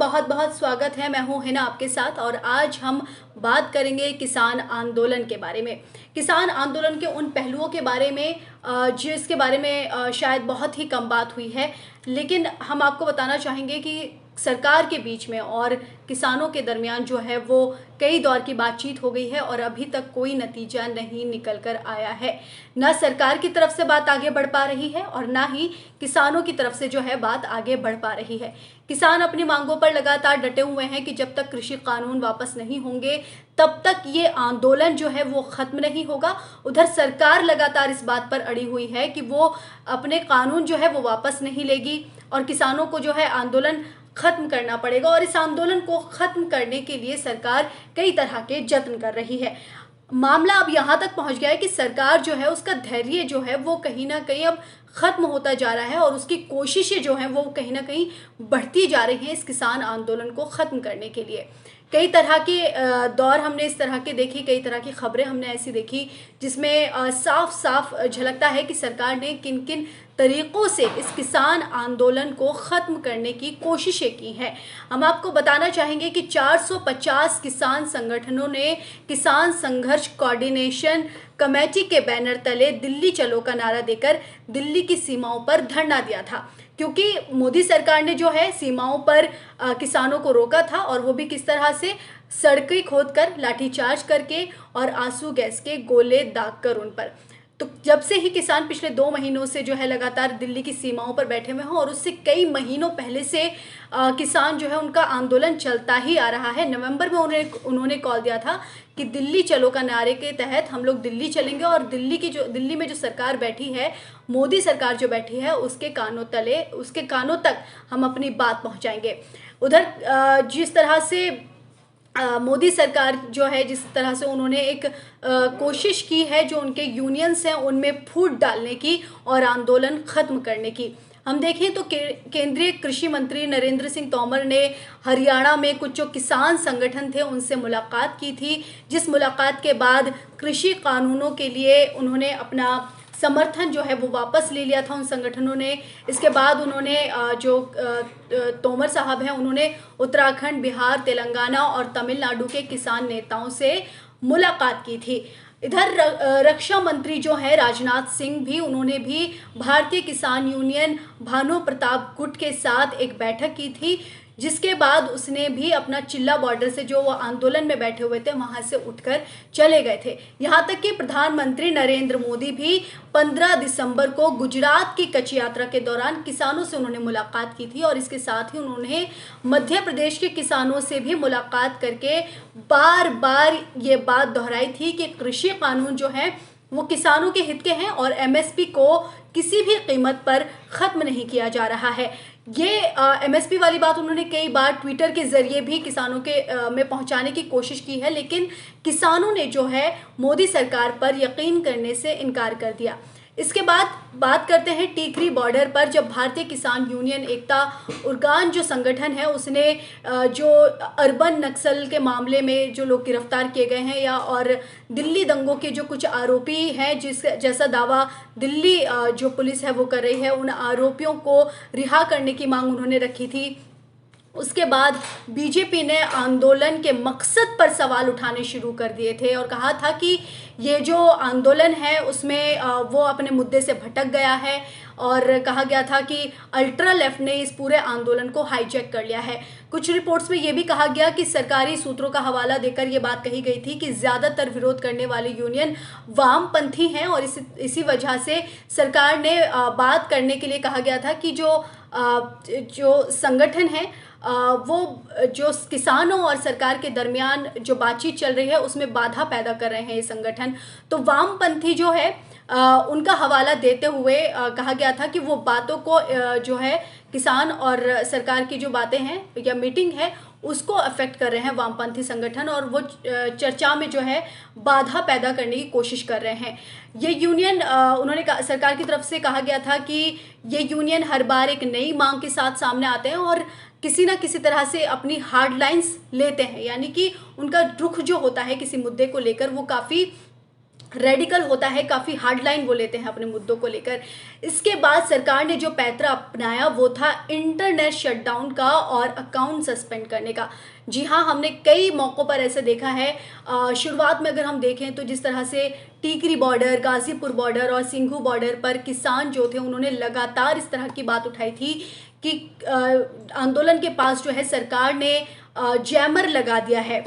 बहुत बहुत स्वागत है। मैं हूं हिना आपके साथ और आज हम बात करेंगे किसान आंदोलन के बारे में। किसान आंदोलन के उन पहलुओं के बारे में जिसके बारे में शायद बहुत ही कम बात हुई है, लेकिन हम आपको बताना चाहेंगे कि सरकार के बीच में और किसानों के दरमियान जो है वो कई दौर की बातचीत हो गई है और अभी तक कोई नतीजा नहीं निकल कर आया है। ना सरकार की तरफ से बात आगे बढ़ पा रही है और ना ही किसानों की तरफ से जो है बात आगे बढ़ पा रही है। किसान अपनी मांगों पर लगातार डटे हुए हैं कि जब तक कृषि कानून वापस नहीं होंगे तब तक ये आंदोलन जो है वो खत्म नहीं होगा। उधर सरकार लगातार इस बात पर अड़ी हुई है कि वो अपने कानून जो है वो वापस नहीं लेगी और किसानों को जो है आंदोलन खत्म करना पड़ेगा और इस आंदोलन को खत्म करने के लिए सरकार कई तरह के जत्न कर रही है। मामला अब यहाँ तक पहुँच गया है कि सरकार जो है उसका धैर्य जो है वो कहीं ना कहीं अब खत्म होता जा रहा है और उसकी कोशिशें जो हैं वो कहीं ना कहीं बढ़ती जा रही हैं इस किसान आंदोलन को खत्म करने के लिए। कई तरह के दौर हमने इस तरह के देखी, कई तरह की खबरें हमने ऐसी देखी जिसमें साफ साफ झलकता है कि सरकार ने किन किन तरीक़ों से इस किसान आंदोलन को ख़त्म करने की कोशिशें की हैं। हम आपको बताना चाहेंगे कि 450 किसान संगठनों ने किसान संघर्ष कोऑर्डिनेशन कमेटी के बैनर तले दिल्ली चलो का नारा देकर दिल्ली की सीमाओं पर धरना दिया था, क्योंकि मोदी सरकार ने जो है सीमाओं पर किसानों को रोका था और वो भी किस तरह से, सड़कें खोदकर, लाठीचार्ज करके और आंसू गैस के गोले दागकर उन पर। तो जब से ही किसान पिछले 2 महीनों से जो है लगातार दिल्ली की सीमाओं पर बैठे हुए हैं और उससे कई महीनों पहले से किसान जो है उनका आंदोलन चलता ही आ रहा है। नवंबर में उन्होंने कॉल दिया था कि दिल्ली चलो का नारे के तहत हम लोग दिल्ली चलेंगे और दिल्ली में जो सरकार बैठी है, मोदी सरकार जो बैठी है, उसके कानों तक हम अपनी बात पहुंचाएंगे। उधर जिस तरह से मोदी सरकार जो है, जिस तरह से उन्होंने एक कोशिश की है जो उनके यूनियंस हैं उनमें फूट डालने की और आंदोलन ख़त्म करने की। हम देखें तो केंद्रीय कृषि मंत्री नरेंद्र सिंह तोमर ने हरियाणा में कुछ जो किसान संगठन थे उनसे मुलाकात की थी, जिस मुलाकात के बाद कृषि कानूनों के लिए उन्होंने अपना समर्थन जो है वो वापस ले लिया था उन संगठनों ने। इसके बाद उन्होंने तोमर साहब हैं, उन्होंने उत्तराखंड, बिहार, तेलंगाना और तमिलनाडु के किसान नेताओं से मुलाकात की थी। इधर रक्षा मंत्री जो है राजनाथ सिंह भी, उन्होंने भी भारतीय किसान यूनियन भानु प्रताप गुट के साथ एक बैठक की थी, जिसके बाद उसने भी अपना चिल्ला बॉर्डर से जो वो आंदोलन में बैठे हुए थे वहाँ से उठकर चले गए थे। यहाँ तक कि प्रधानमंत्री नरेंद्र मोदी भी 15 दिसंबर को गुजरात की कच्छ यात्रा के दौरान किसानों से उन्होंने मुलाकात की थी और इसके साथ ही उन्होंने मध्य प्रदेश के किसानों से भी मुलाकात करके बार बार ये बात दोहराई थी कि कृषि कानून जो है वो किसानों के हित के हैं और एमएसपी को किसी भी कीमत पर ख़त्म नहीं किया जा रहा है। ये एमएसपी वाली बात उन्होंने कई बार ट्विटर के ज़रिए भी किसानों के में पहुंचाने की कोशिश की है, लेकिन किसानों ने जो है मोदी सरकार पर यकीन करने से इनकार कर दिया। इसके बाद बात करते हैं टीकरी बॉर्डर पर, जब भारतीय किसान यूनियन एकता उर्गान जो संगठन है उसने जो अर्बन नक्सल के मामले में जो लोग गिरफ्तार किए गए हैं या और दिल्ली दंगों के जो कुछ आरोपी हैं, जैसा दावा दिल्ली जो पुलिस है वो कर रही है, उन आरोपियों को रिहा करने की मांग उन्होंने रखी थी। उसके बाद बीजेपी ने आंदोलन के मकसद पर सवाल उठाने शुरू कर दिए थे और कहा था कि ये जो आंदोलन है उसमें वो अपने मुद्दे से भटक गया है और कहा गया था कि अल्ट्रा लेफ्ट ने इस पूरे आंदोलन को हाईजैक कर लिया है। कुछ रिपोर्ट्स में ये भी कहा गया कि सरकारी सूत्रों का हवाला देकर ये बात कही गई थी कि ज़्यादातर विरोध करने वाले यूनियन वामपंथी हैं और इसी वजह से सरकार ने बात करने के लिए कहा गया था कि जो संगठन है वो जो किसानों और सरकार के दरमियान जो बातचीत चल रही है उसमें बाधा पैदा कर रहे हैं ये संगठन। तो वामपंथी जो है उनका हवाला देते हुए कहा गया था कि वो बातों को जो है किसान और सरकार की जो बातें हैं या मीटिंग है उसको अफेक्ट कर रहे हैं वामपंथी संगठन और वो चर्चा में जो है बाधा पैदा करने की कोशिश कर रहे हैं। ये यूनियन उन्होंने सरकार की तरफ से कहा गया था कि ये यूनियन हर बार एक नई मांग के साथ सामने आते हैं और किसी ना किसी तरह से अपनी हार्ड लाइंस लेते हैं, यानी कि उनका रुख जो होता है किसी मुद्दे को लेकर वो काफ़ी रेडिकल होता है, काफ़ी हार्ड लाइन वो लेते हैं अपने मुद्दों को लेकर। इसके बाद सरकार ने जो पैंतरा अपनाया वो था इंटरनेट शटडाउन का और अकाउंट सस्पेंड करने का। जी हाँ, हमने कई मौक़ों पर ऐसे देखा है। शुरुआत में अगर हम देखें तो जिस तरह से टीकरी बॉर्डर, गाज़ीपुर बॉर्डर और सिंघू बॉर्डर पर किसान जो थे उन्होंने लगातार इस तरह की बात उठाई थी कि आंदोलन के पास जो है सरकार ने जैमर लगा दिया है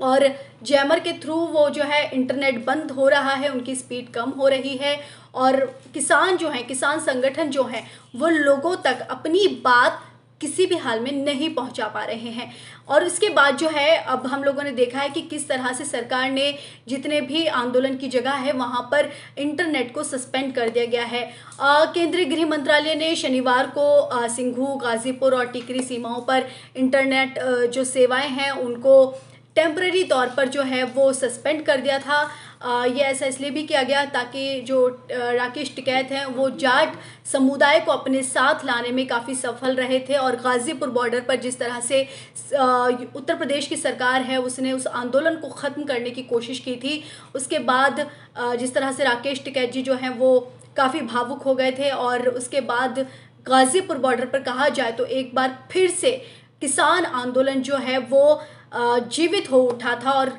और जैमर के थ्रू वो जो है इंटरनेट बंद हो रहा है, उनकी स्पीड कम हो रही है और किसान जो हैं, किसान संगठन जो हैं, वो लोगों तक अपनी बात किसी भी हाल में नहीं पहुंचा पा रहे हैं। और इसके बाद जो है अब हम लोगों ने देखा है कि किस तरह से सरकार ने जितने भी आंदोलन की जगह है वहां पर इंटरनेट को सस्पेंड कर दिया गया है। केंद्रीय गृह मंत्रालय ने शनिवार को सिंघू, गाज़ीपुर और टिकरी सीमाओं पर इंटरनेट जो सेवाएं हैं उनको टेम्पररी तौर पर जो है वो सस्पेंड कर दिया था। ये ऐसा इसलिए भी किया गया ताकि जो राकेश टिकैत हैं वो जाट समुदाय को अपने साथ लाने में काफ़ी सफल रहे थे और गाज़ीपुर बॉर्डर पर जिस तरह से उत्तर प्रदेश की सरकार है उसने उस आंदोलन को ख़त्म करने की कोशिश की थी, उसके बाद जिस तरह से राकेश टिकैत जी जो हैं वो काफ़ी भावुक हो गए थे और उसके बाद गाज़ीपुर बॉर्डर पर कहा जाए तो एक बार फिर से किसान आंदोलन जो है वो जीवित हो उठा था और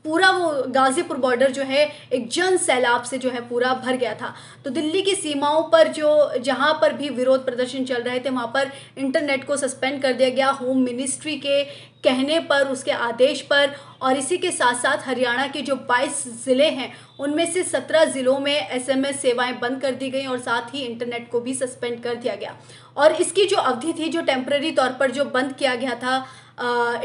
पूरा वो गाज़ीपुर बॉर्डर जो है एक जन सैलाब से जो है पूरा भर गया था। तो दिल्ली की सीमाओं पर जो जहाँ पर भी विरोध प्रदर्शन चल रहे थे वहाँ पर इंटरनेट को सस्पेंड कर दिया गया, होम मिनिस्ट्री के कहने पर, उसके आदेश पर। और इसी के साथ साथ हरियाणा के जो 22 ज़िले हैं उनमें से 17 ज़िलों में एसएमएस सेवाएं बंद कर दी गई और साथ ही इंटरनेट को भी सस्पेंड कर दिया गया। और इसकी जो अवधि थी, जो टेम्पररी तौर पर जो बंद किया गया था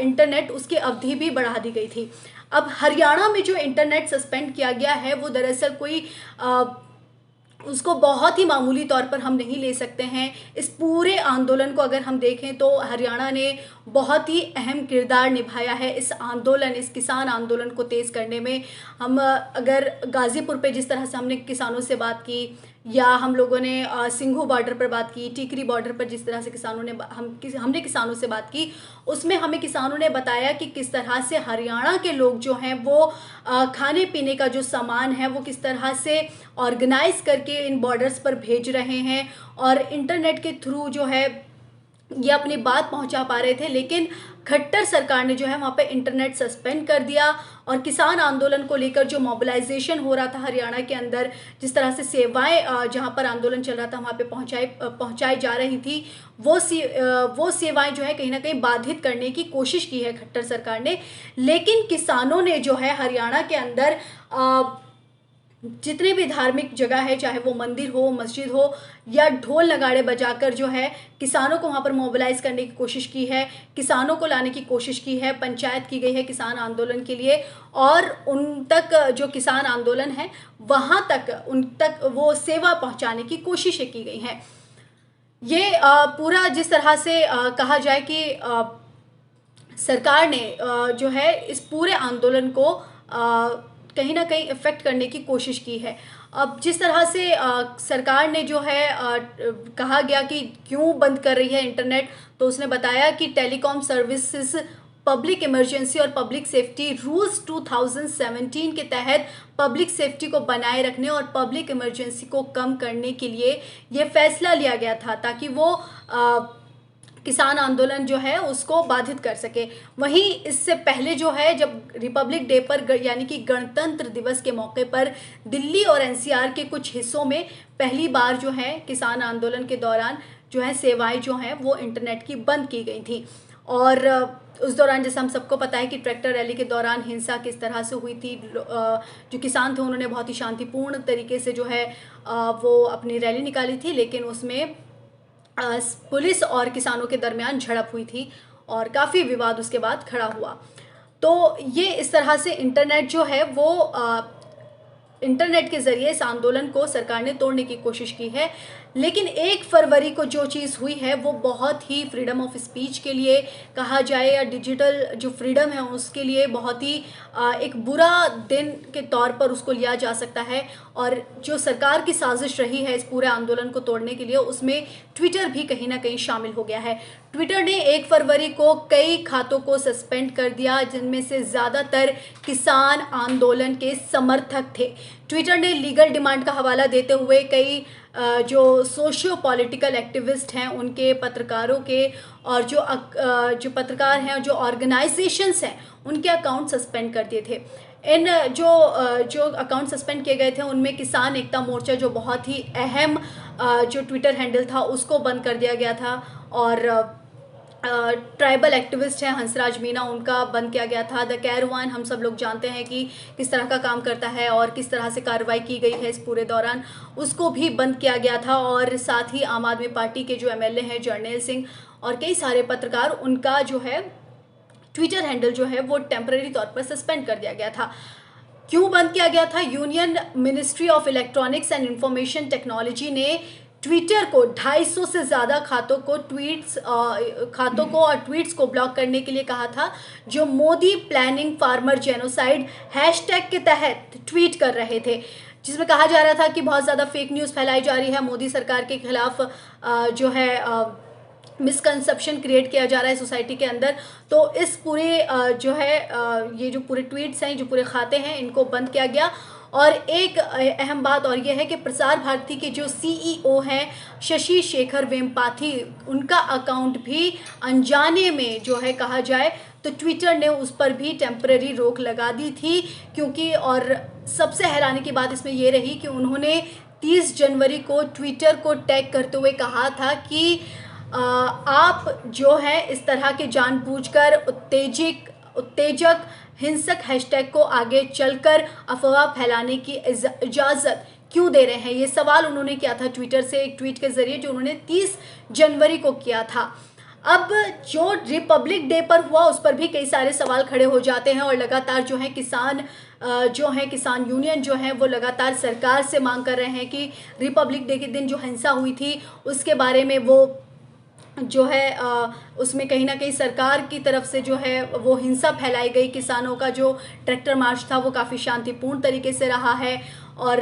इंटरनेट, उसकी अवधि भी बढ़ा दी गई थी। अब हरियाणा में जो इंटरनेट सस्पेंड किया गया है वो दरअसल कोई उसको बहुत ही मामूली तौर पर हम नहीं ले सकते हैं। इस पूरे आंदोलन को अगर हम देखें तो हरियाणा ने बहुत ही अहम किरदार निभाया है इस आंदोलन, इस किसान आंदोलन को तेज़ करने में। हम अगर गाज़ीपुर पे जिस तरह से हमने किसानों से बात की या हम लोगों ने सिंघू बॉर्डर पर बात की, टिकरी बॉर्डर पर जिस तरह से किसानों ने हमने किसानों से बात की, उसमें हमें किसानों ने बताया कि किस तरह से हरियाणा के लोग जो हैं वो खाने पीने का जो सामान है वो किस तरह से ऑर्गेनाइज करके इन बॉर्डर्स पर भेज रहे हैं और इंटरनेट के थ्रू जो है ये अपनी बात पहुंचा पा रहे थे। लेकिन खट्टर सरकार ने जो है वहाँ पे इंटरनेट सस्पेंड कर दिया और किसान आंदोलन को लेकर जो मोबिलाइजेशन हो रहा था हरियाणा के अंदर, जिस तरह से सेवाएं जहाँ पर आंदोलन चल रहा था वहाँ पे पहुँचाई जा रही थी, वो सेवाएं जो है कहीं ना कहीं बाधित करने की कोशिश की है खट्टर सरकार ने। लेकिन किसानों ने जो है हरियाणा के अंदर जितने भी धार्मिक जगह है, चाहे वो मंदिर हो, मस्जिद हो, या ढोल नगाड़े बजाकर जो है किसानों को वहाँ पर मोबिलाइज करने की कोशिश की है, किसानों को लाने की कोशिश की है, पंचायत की गई है किसान आंदोलन के लिए और उन तक जो किसान आंदोलन है वहाँ तक उन तक वो सेवा पहुँचाने की कोशिशें की गई हैं। ये पूरा जिस तरह से कहा जाए कि सरकार ने जो है इस पूरे आंदोलन को कहीं ना कहीं इफ़ेक्ट करने की कोशिश की है। अब जिस तरह से सरकार ने जो है कहा गया कि क्यों बंद कर रही है इंटरनेट, तो उसने बताया कि टेलीकॉम सर्विसेज पब्लिक इमरजेंसी और पब्लिक सेफ्टी रूल्स 2017 के तहत पब्लिक सेफ्टी को बनाए रखने और पब्लिक इमरजेंसी को कम करने के लिए ये फैसला लिया गया था ताकि वो किसान आंदोलन जो है उसको बाधित कर सके। वहीं इससे पहले जो है जब रिपब्लिक डे पर यानी कि गणतंत्र दिवस के मौके पर दिल्ली और एनसीआर के कुछ हिस्सों में पहली बार जो है किसान आंदोलन के दौरान जो है सेवाएं जो हैं वो इंटरनेट की बंद की गई थी। और उस दौरान जैसे हम सबको पता है कि ट्रैक्टर रैली के दौरान हिंसा किस तरह से हुई थी। जो किसान थे उन्होंने बहुत ही शांतिपूर्ण तरीके से जो है वो अपनी रैली निकाली थी, लेकिन उसमें पुलिस और किसानों के दरमियान झड़प हुई थी और काफ़ी विवाद उसके बाद खड़ा हुआ। तो ये इस तरह से इंटरनेट जो है वो इंटरनेट के ज़रिए इस आंदोलन को सरकार ने तोड़ने की कोशिश की है। लेकिन 1 फरवरी को जो चीज़ हुई है वो बहुत ही फ्रीडम ऑफ स्पीच के लिए कहा जाए या डिजिटल जो फ्रीडम है उसके लिए बहुत ही एक बुरा दिन के तौर पर उसको लिया जा सकता है। और जो सरकार की साजिश रही है इस पूरे आंदोलन को तोड़ने के लिए, उसमें ट्विटर भी कहीं ना कहीं शामिल हो गया है। ट्विटर ने 1 फरवरी को कई खातों को सस्पेंड कर दिया, जिनमें से ज़्यादातर किसान आंदोलन के समर्थक थे। ट्विटर ने लीगल डिमांड का हवाला देते हुए कई जो सोशियो पॉलिटिकल एक्टिविस्ट हैं उनके, पत्रकारों के, और जो पत्रकार हैं और जो ऑर्गेनाइजेशंस हैं उनके अकाउंट सस्पेंड कर दिए थे। इन जो अकाउंट सस्पेंड किए गए थे उनमें किसान एकता मोर्चा, जो बहुत ही अहम जो ट्विटर हैंडल था, उसको बंद कर दिया गया था। और ट्राइबल एक्टिविस्ट हैं हंसराज मीना, उनका बंद किया गया था। द कैरवान, हम सब लोग जानते हैं कि किस तरह का काम करता है और किस तरह से कार्रवाई की गई है इस पूरे दौरान, उसको भी बंद किया गया था। और साथ ही आम आदमी पार्टी के जो एमएलए हैं जर्नैल सिंह और कई सारे पत्रकार, उनका जो है ट्विटर हैंडल जो है वो टेम्परेरी तौर पर सस्पेंड कर दिया गया था। क्यों बंद किया गया था? Union ministry of electronics and information technology ने ट्विटर को 250 से ज़्यादा खातों को और ट्वीट्स को ब्लॉक करने के लिए कहा था, जो Modi planning farmer genocide hashtag के तहत ट्वीट कर रहे थे, जिसमें कहा जा रहा था कि बहुत ज़्यादा फेक न्यूज़ फैलाई जा रही है, मोदी सरकार के खिलाफ जो है मिसकंसेप्शन क्रिएट किया जा रहा है सोसाइटी के अंदर। तो इस पूरे जो है ये जो पूरे ट्वीट्स हैं, जो पूरे खाते हैं, इनको बंद किया गया। और एक अहम बात और ये है कि प्रसार भारती के जो सीईओ हैं शशि शेखर वेम्पाथी, उनका अकाउंट भी अनजाने में जो है कहा जाए तो ट्विटर ने उस पर भी टेम्परेरी रोक लगा दी थी, क्योंकि और सबसे हैरानी की बात इसमें ये रही कि उन्होंने 30 जनवरी को ट्विटर को टैग करते हुए कहा था कि आप जो है इस तरह के जानबूझकर उत्तेजक हिंसक हैशटैग को आगे चलकर अफवाह फैलाने की इजाज़त क्यों दे रहे हैं। ये सवाल उन्होंने किया था ट्विटर से एक ट्वीट के ज़रिए, जो उन्होंने 30 जनवरी को किया था। अब जो रिपब्लिक डे पर हुआ उस पर भी कई सारे सवाल खड़े हो जाते हैं और लगातार जो है किसान यूनियन जो है वो लगातार सरकार से मांग कर रहे हैं कि रिपब्लिक डे के दिन जो हिंसा हुई थी उसके बारे में वो जो है उसमें कहीं ना कहीं सरकार की तरफ से जो है वो हिंसा फैलाई गई। किसानों का जो ट्रैक्टर मार्च था वो काफ़ी शांतिपूर्ण तरीके से रहा है और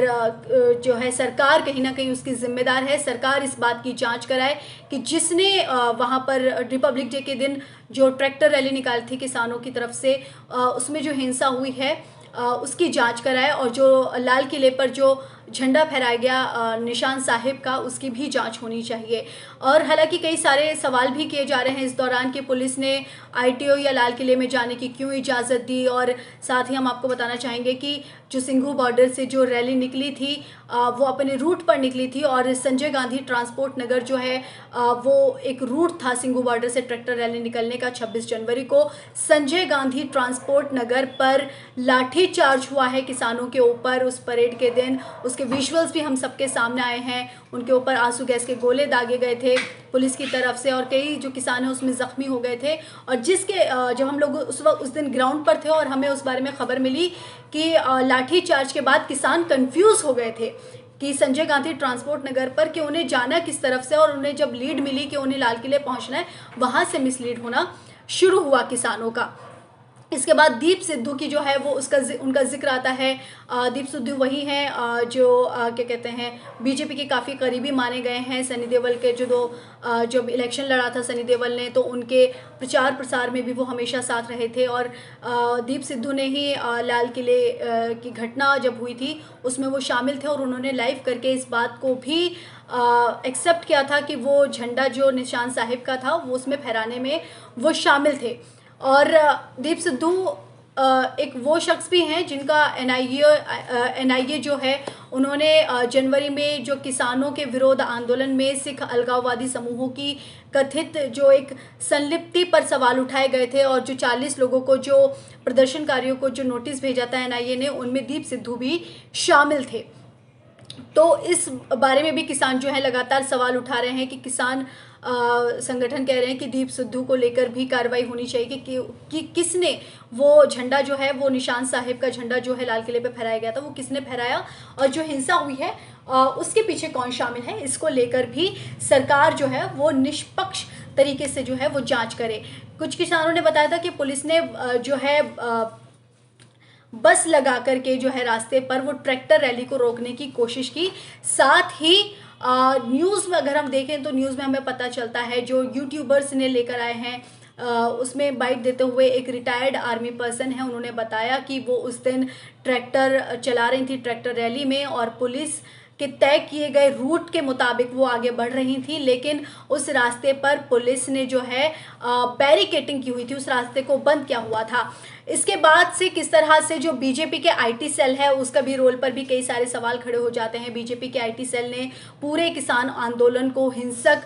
जो है सरकार कहीं ना कहीं उसकी जिम्मेदार है। सरकार इस बात की जांच कराए कि जिसने वहाँ पर रिपब्लिक डे के दिन जो ट्रैक्टर रैली निकाली थी किसानों की तरफ से, उसमें जो हिंसा हुई है उसकी जांच कराए, और जो लाल किले पर जो झंडा फहराया गया निशान साहिब का, उसकी भी जांच होनी चाहिए। और हालांकि कई सारे सवाल भी किए जा रहे हैं इस दौरान कि पुलिस ने आईटीओ या लाल किले में जाने की क्यों इजाज़त दी। और साथ ही हम आपको बताना चाहेंगे कि जो सिंघू बॉर्डर से जो रैली निकली थी वो अपने रूट पर निकली थी, और संजय गांधी ट्रांसपोर्ट नगर जो है वो एक रूट था सिंघू बॉर्डर से ट्रैक्टर रैली निकलने का। 26 जनवरी को संजय गांधी ट्रांसपोर्ट नगर पर लाठीचार्ज हुआ है किसानों के ऊपर उस परेड के दिन। उसके विजुअल्स भी हम सबके सामने आए हैं। उनके ऊपर आंसू गैस के गोले दागे गए थे पुलिस की तरफ से, और कई जो किसान हैं उसमें ज़ख्मी हो गए थे। और जिसके जब हम लोग उस दिन ग्राउंड पर थे और हमें उस बारे में ख़बर मिली कि लाठी चार्ज के बाद किसान कंफ्यूज हो गए थे कि संजय गांधी ट्रांसपोर्ट नगर पर कि उन्हें जाना किस तरफ से, और उन्हें जब लीड मिली कि उन्हें लाल किले पहुंचना है, वहां से मिसलीड होना शुरू हुआ किसानों का। इसके बाद दीप सिद्धू की जो है वो उनका जिक्र आता है। दीप सिद्धू वही हैं जो क्या कहते हैं बीजेपी के काफ़ी करीबी माने गए हैं। सनी देओल के जब इलेक्शन लड़ा था सनी देओल ने, तो उनके प्रचार प्रसार में भी वो हमेशा साथ रहे थे। और दीप सिद्धू ने ही लाल किले की घटना जब हुई थी उसमें वो शामिल थे, और उन्होंने लाइव करके इस बात को भी एक्सेप्ट किया था कि वो झंडा जो निशान साहिब का था वो उसमें फहराने में वो शामिल थे। और दीप सिद्धू एक वो शख्स भी हैं जिनका एनआईए जो है उन्होंने जनवरी में जो किसानों के विरोध आंदोलन में सिख अलगाववादी समूहों की कथित जो एक संलिप्ति पर सवाल उठाए गए थे, और जो 40 लोगों को जो प्रदर्शनकारियों को जो नोटिस भेजा था एनआईए ने, उनमें दीप सिद्धू भी शामिल थे। तो इस बारे में भी किसान जो है लगातार सवाल उठा रहे हैं कि किसान संगठन कह रहे हैं कि दीप सिद्धू को लेकर भी कार्रवाई होनी चाहिए कि किसने वो झंडा जो है, वो निशान साहिब का झंडा जो है लाल किले पे फहराया गया था, वो किसने फहराया और जो हिंसा हुई है उसके पीछे कौन शामिल है, इसको लेकर भी सरकार जो है वो निष्पक्ष तरीके से जो है वो जांच करे। कुछ किसानों ने बताया था कि पुलिस ने जो है बस लगा करके जो है रास्ते पर वो ट्रैक्टर रैली को रोकने की कोशिश की। साथ ही न्यूज़ में अगर हम देखें तो न्यूज़ में हमें पता चलता है जो यूट्यूबर्स ने लेकर आए हैं उसमें बाइट देते हुए एक रिटायर्ड आर्मी पर्सन है, उन्होंने बताया कि वो उस दिन ट्रैक्टर चला रही थी ट्रैक्टर रैली में और पुलिस के तय किए गए रूट के मुताबिक वो आगे बढ़ रही थी, लेकिन उस रास्ते पर पुलिस ने जो है बैरिकेटिंग की हुई थी, उस रास्ते को बंद किया हुआ था। इसके बाद से किस तरह से जो बीजेपी के आईटी सेल है उसका भी रोल पर भी कई सारे सवाल खड़े हो जाते हैं। बीजेपी के आईटी सेल ने पूरे किसान आंदोलन को हिंसक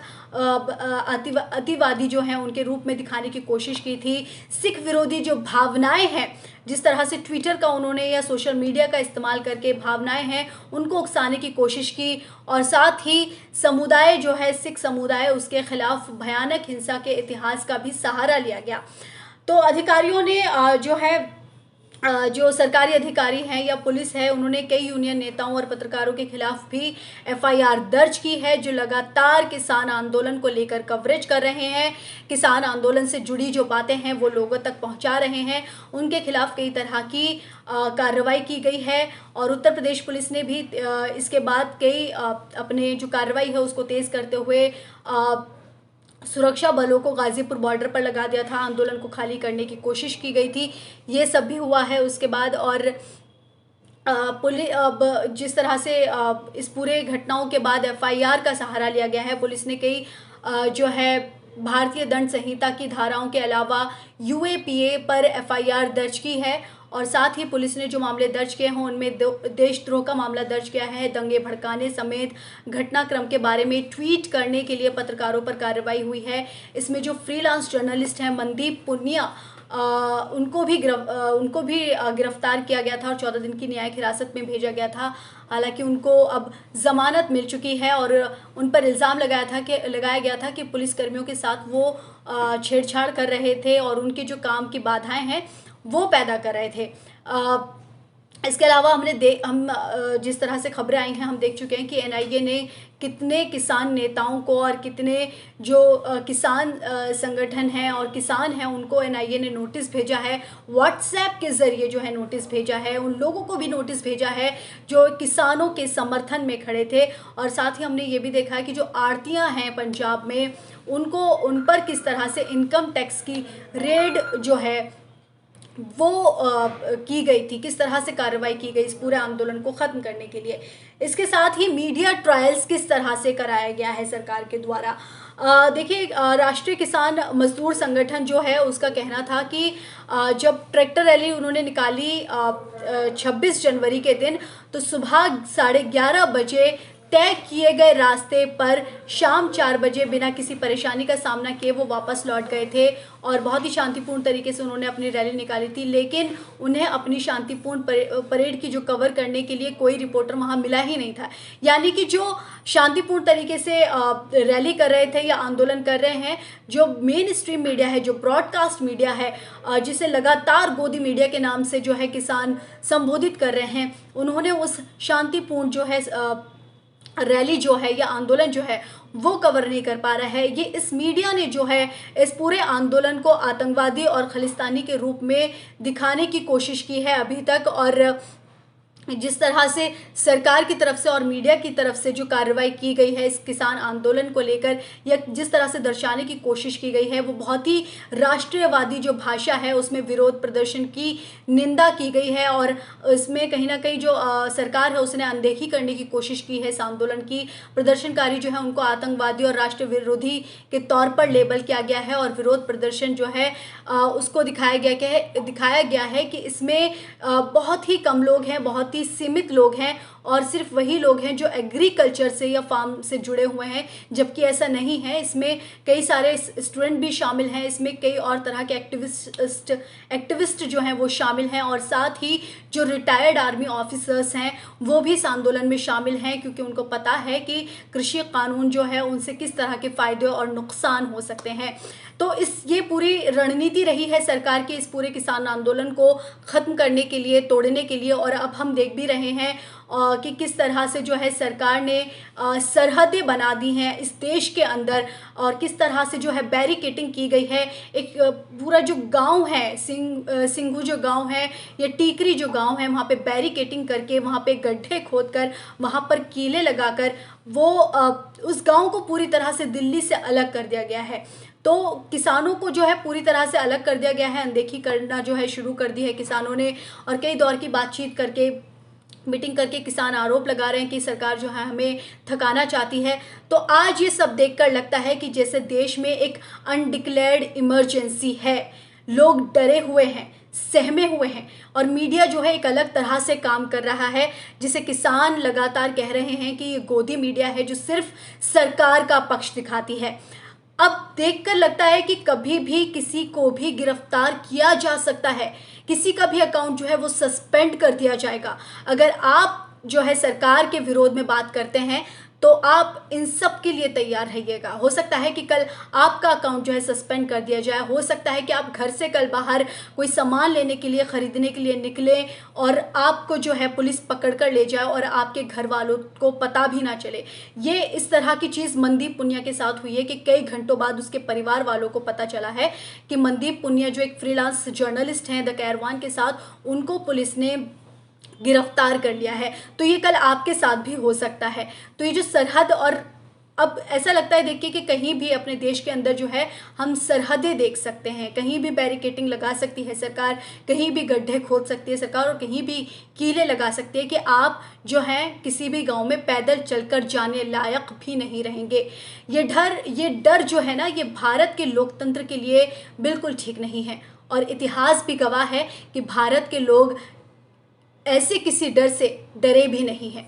अतिवादी जो हैं उनके रूप में दिखाने की कोशिश की थी। सिख विरोधी जो भावनाएं हैं, जिस तरह से ट्विटर का उन्होंने या सोशल मीडिया का इस्तेमाल करके भावनाएं हैं उनको उकसाने की कोशिश की और साथ ही समुदाय जो है सिख समुदाय उसके खिलाफ भयानक हिंसा के इतिहास का भी सहारा लिया गया। तो अधिकारियों ने जो है जो सरकारी अधिकारी हैं या पुलिस है उन्होंने कई यूनियन नेताओं और पत्रकारों के खिलाफ भी एफआईआर दर्ज की है, जो लगातार किसान आंदोलन को लेकर कवरेज कर रहे हैं। किसान आंदोलन से जुड़ी जो बातें हैं वो लोगों तक पहुंचा रहे हैं, उनके खिलाफ कई तरह की कार्रवाई की गई है और उत्तर प्रदेश पुलिस ने भी इसके बाद कई अपने जो कार्रवाई है उसको तेज़ करते हुए सुरक्षा बलों को गाजीपुर बॉर्डर पर लगा दिया था, आंदोलन को खाली करने की कोशिश की गई थी, ये सब भी हुआ है उसके बाद। और पुलिस अब जिस तरह से इस पूरे घटनाओं के बाद एफआईआर का सहारा लिया गया है, पुलिस ने कई जो है भारतीय दंड संहिता की धाराओं के अलावा यूएपीए पर एफआईआर दर्ज की है और साथ ही पुलिस ने जो मामले दर्ज किए हैं उनमें देशद्रोह का मामला दर्ज किया है, दंगे भड़काने समेत घटनाक्रम के बारे में ट्वीट करने के लिए पत्रकारों पर कार्रवाई हुई है। इसमें जो फ्रीलांस जर्नलिस्ट हैं मनदीप पुनिया उनको भी गिरफ्तार किया गया था और 14 दिन की न्यायिक हिरासत में भेजा गया था। हालांकि उनको अब जमानत मिल चुकी है और उन पर इल्ज़ाम लगाया गया था कि पुलिसकर्मियों के साथ वो छेड़छाड़ कर रहे थे और उनके जो काम की बाधाएं हैं वो पैदा कर रहे थे। इसके अलावा हम जिस तरह से खबरें आई हैं हम देख चुके हैं कि एनआईए ने कितने किसान नेताओं को और कितने जो किसान संगठन हैं और किसान हैं उनको एनआईए ने नोटिस भेजा है, व्हाट्सएप के ज़रिए जो है नोटिस भेजा है, उन लोगों को भी नोटिस भेजा है जो किसानों के समर्थन में खड़े थे। और साथ ही हमने ये भी देखा है कि जो आड़तियाँ हैं पंजाब में उन पर किस तरह से इनकम टैक्स की रेड जो है वो की गई थी, किस तरह से कार्रवाई की गई इस पूरे आंदोलन को ख़त्म करने के लिए। इसके साथ ही मीडिया ट्रायल्स किस तरह से कराया गया है सरकार के द्वारा। देखिए राष्ट्रीय किसान मजदूर संगठन जो है उसका कहना था कि जब ट्रैक्टर रैली उन्होंने निकाली 26 जनवरी के दिन तो सुबह 11:30 बजे तय किए गए रास्ते पर शाम 4 बजे बिना किसी परेशानी का सामना किए वो वापस लौट गए थे और बहुत ही शांतिपूर्ण तरीके से उन्होंने अपनी रैली निकाली थी, लेकिन उन्हें अपनी शांतिपूर्ण परेड की जो कवर करने के लिए कोई रिपोर्टर वहां मिला ही नहीं था। यानी कि जो शांतिपूर्ण तरीके से रैली कर रहे थे या आंदोलन कर रहे हैं, जो मेन स्ट्रीम मीडिया है, जो ब्रॉडकास्ट मीडिया है, जिसे लगातार गोदी मीडिया के नाम से जो है किसान संबोधित कर रहे हैं, उन्होंने उस शांतिपूर्ण जो है रैली जो है या आंदोलन जो है वो कवर नहीं कर पा रहा है। ये इस मीडिया ने जो है इस पूरे आंदोलन को आतंकवादी और खालिस्तानी के रूप में दिखाने की कोशिश की है अभी तक। और जिस तरह से सरकार की तरफ से और मीडिया की तरफ से जो कार्रवाई की गई है इस किसान आंदोलन को लेकर या जिस तरह से दर्शाने की कोशिश की गई है वो बहुत ही राष्ट्रीयवादी जो भाषा है उसमें विरोध प्रदर्शन की निंदा की गई है और इसमें कहीं ना कहीं जो सरकार है उसने अनदेखी करने की कोशिश की है इस आंदोलन की। प्रदर्शनकारी जो है उनको आतंकवादी और राष्ट्र विरोधी के तौर पर लेबल किया गया है और विरोध प्रदर्शन जो है उसको दिखाया गया है कि इसमें बहुत ही कम लोग हैं, बहुत ही सीमित लोग हैं और सिर्फ वही लोग हैं जो एग्रीकल्चर से या फार्म से जुड़े हुए हैं, जबकि ऐसा नहीं है। इसमें कई सारे स्टूडेंट भी शामिल हैं, इसमें कई और तरह के एक्टिविस्ट जो हैं वो शामिल हैं, और साथ ही जो रिटायर्ड आर्मी ऑफिसर्स हैं वो भी इस आंदोलन में शामिल हैं, क्योंकि उनको पता है कि कृषि कानून जो है उनसे किस तरह के फ़ायदे और नुकसान हो सकते हैं। तो ये पूरी रणनीति रही है सरकार की इस पूरे किसान आंदोलन को ख़त्म करने के लिए, तोड़ने के लिए। और अब हम देख भी रहे हैं कि किस तरह से जो है सरकार ने सरहदें बना दी हैं इस देश के अंदर, और किस तरह से जो है बैरिकेटिंग की गई है। एक पूरा जो गांव है, सिंघू जो गांव है या टीकरी जो गांव है, वहाँ पे बैरिकेटिंग करके, वहाँ पे गड्ढे खोदकर, वहाँ पर कीले लगाकर वो उस गांव को पूरी तरह से दिल्ली से अलग कर दिया गया है। तो किसानों को जो है पूरी तरह से अलग कर दिया गया है, अनदेखी करना जो है शुरू कर दी है किसानों ने। और कई दौर की बातचीत करके, मीटिंग करके किसान आरोप लगा रहे हैं कि सरकार जो है हमें थकाना चाहती है। तो आज ये सब देखकर लगता है कि जैसे देश में एक अनडिक्लेयर्ड इमरजेंसी है, लोग डरे हुए हैं, सहमे हुए हैं, और मीडिया जो है एक अलग तरह से काम कर रहा है, जिसे किसान लगातार कह रहे हैं कि ये गोदी मीडिया है जो सिर्फ सरकार का पक्ष दिखाती है। अब देखकर लगता है कि कभी भी किसी को भी गिरफ्तार किया जा सकता है, किसी का भी अकाउंट जो है वो सस्पेंड कर दिया जाएगा। अगर आप जो है सरकार के विरोध में बात करते हैं तो आप इन सब के लिए तैयार रहिएगा। हो सकता है कि कल आपका अकाउंट जो है सस्पेंड कर दिया जाए, हो सकता है कि आप घर से कल बाहर कोई सामान लेने के लिए, ख़रीदने के लिए निकले और आपको जो है पुलिस पकड़ कर ले जाए और आपके घर वालों को पता भी ना चले। ये इस तरह की चीज़ मनदीप पुनिया के साथ हुई है कि कई घंटों बाद उसके परिवार वालों को पता चला है कि मनदीप पुनिया जो एक फ्रीलांस जर्नलिस्ट हैं द कैरवान के साथ, उनको पुलिस ने गिरफ्तार कर लिया है। तो ये कल आपके साथ भी हो सकता है। तो ये जो सरहद, और अब ऐसा लगता है देखिए कि कहीं भी अपने देश के अंदर जो है हम सरहदें देख सकते हैं, कहीं भी बैरिकेटिंग लगा सकती है सरकार, कहीं भी गड्ढे खोद सकती है सरकार, और कहीं भी कीले लगा सकती है कि आप जो हैं किसी भी गांव में पैदल चलकर जाने लायक भी नहीं रहेंगे। ये डर जो है ना, ये भारत के लोकतंत्र के लिए बिल्कुल ठीक नहीं है, और इतिहास भी गवाह है कि भारत के लोग ऐसे किसी डर से डरे भी नहीं हैं।